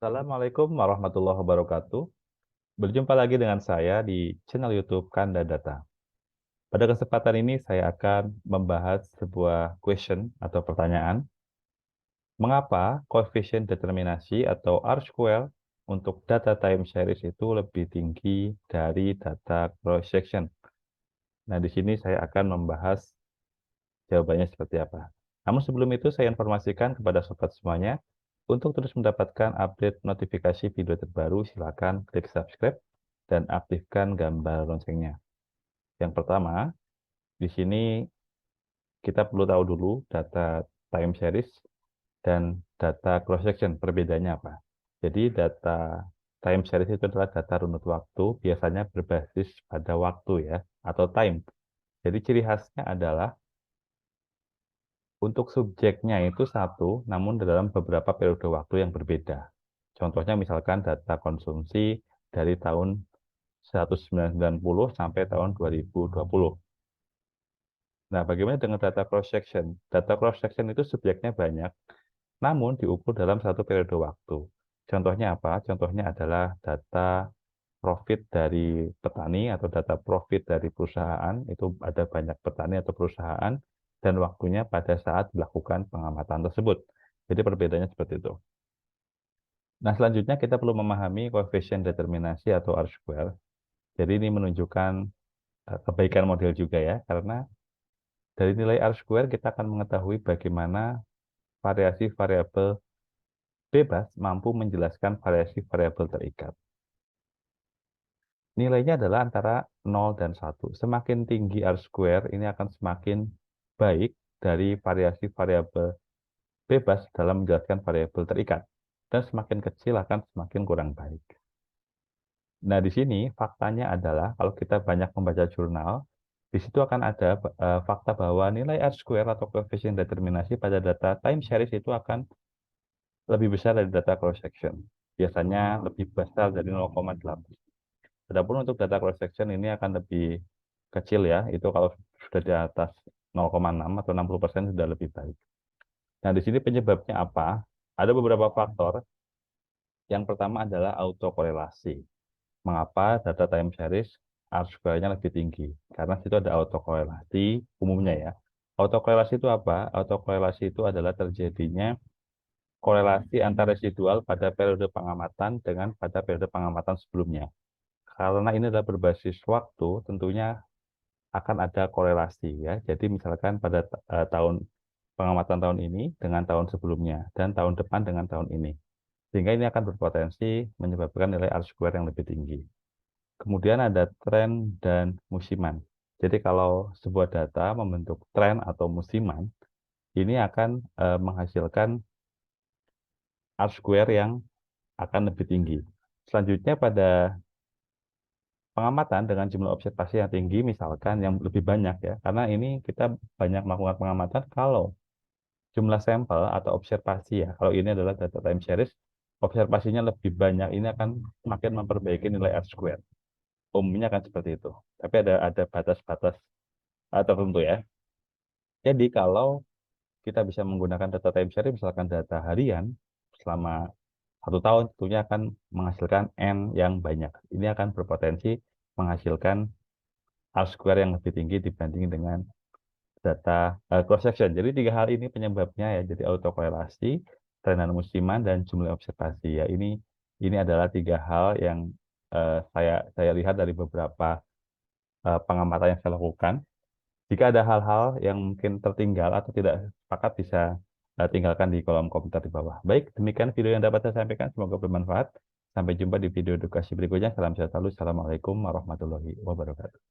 Assalamualaikum warahmatullahi wabarakatuh. Berjumpa lagi dengan saya di channel YouTube Kanda Data. Pada kesempatan ini saya akan membahas sebuah question atau pertanyaan. Mengapa koefisien determinasi atau R-square untuk data time series itu lebih tinggi dari data cross section? Nah, di sini saya akan membahas jawabannya seperti apa. Namun sebelum itu saya informasikan kepada sobat semuanya, untuk terus mendapatkan update notifikasi video terbaru, silakan klik subscribe dan aktifkan gambar loncengnya. Yang pertama, di sini kita perlu tahu dulu data time series dan data cross section, perbedaannya apa. Jadi data time series itu adalah data runut waktu, biasanya berbasis pada waktu ya, atau time. Jadi ciri khasnya adalah untuk subjeknya itu satu, namun dalam beberapa periode waktu yang berbeda. Contohnya misalkan data konsumsi dari tahun 1990 sampai tahun 2020. Nah, bagaimana dengan data cross section? Data cross section itu subjeknya banyak, namun diukur dalam satu periode waktu. Contohnya apa? Contohnya adalah data profit dari petani atau data profit dari perusahaan, itu ada banyak petani atau perusahaan, dan waktunya pada saat melakukan pengamatan tersebut. Jadi perbedaannya seperti itu. Nah, selanjutnya kita perlu memahami koefisien determinasi atau R-square. Jadi ini menunjukkan kebaikan model juga ya, karena dari nilai R-square kita akan mengetahui bagaimana variasi variabel bebas mampu menjelaskan variasi variabel terikat. Nilainya adalah antara 0 dan 1. Semakin tinggi R-square, ini akan semakin baik dari variasi variabel bebas dalam menjelaskan variabel terikat. Dan semakin kecil akan semakin kurang baik. Nah, di sini faktanya adalah kalau kita banyak membaca jurnal, di situ akan ada fakta bahwa nilai R-square atau koefisien determinasi pada data time series itu akan lebih besar dari data cross section. Biasanya lebih besar dari 0,8. Adapun untuk data cross section ini akan lebih kecil ya, itu kalau sudah di atas 0,6 atau 60% sudah lebih baik. Nah, di sini penyebabnya apa? Ada beberapa faktor. Yang pertama adalah autokorelasi. Mengapa data time series R-square-nya lebih tinggi? Karena situ ada autokorelasi umumnya ya. Autokorelasi itu apa? Autokorelasi itu adalah terjadinya korelasi antar residual pada periode pengamatan dengan pada periode pengamatan sebelumnya. Karena ini adalah berbasis waktu, tentunya akan ada korelasi ya. Jadi misalkan pada tahun pengamatan tahun ini dengan tahun sebelumnya dan tahun depan dengan tahun ini. Sehingga ini akan berpotensi menyebabkan nilai R-square yang lebih tinggi. Kemudian ada tren dan musiman. Jadi kalau sebuah data membentuk tren atau musiman, ini akan menghasilkan R-square yang akan lebih tinggi. Selanjutnya pada pengamatan dengan jumlah observasi yang tinggi, misalkan yang lebih banyak ya, karena ini kita banyak melakukan pengamatan kalau jumlah sampel atau observasi ya, kalau ini adalah data time series, observasinya lebih banyak, ini akan semakin memperbaiki nilai R-square. Umumnya akan seperti itu. Tapi ada batas-batas tertentu ya. Jadi kalau kita bisa menggunakan data time series, misalkan data harian, selama 1 tahun tentunya akan menghasilkan N yang banyak. Ini akan berpotensi menghasilkan R-square yang lebih tinggi dibanding dengan data cross section. Jadi tiga hal ini penyebabnya ya. Jadi autokorelasi, tren musiman dan jumlah observasi ya. Ini adalah tiga hal yang saya lihat dari beberapa pengamatan yang saya lakukan. Jika ada hal-hal yang mungkin tertinggal atau tidak sepakat bisa tinggalkan di kolom komentar di bawah. Baik, demikian video yang dapat saya sampaikan. Semoga bermanfaat. Sampai jumpa di video edukasi berikutnya. Salam sehat selalu. Assalamualaikum warahmatullahi wabarakatuh.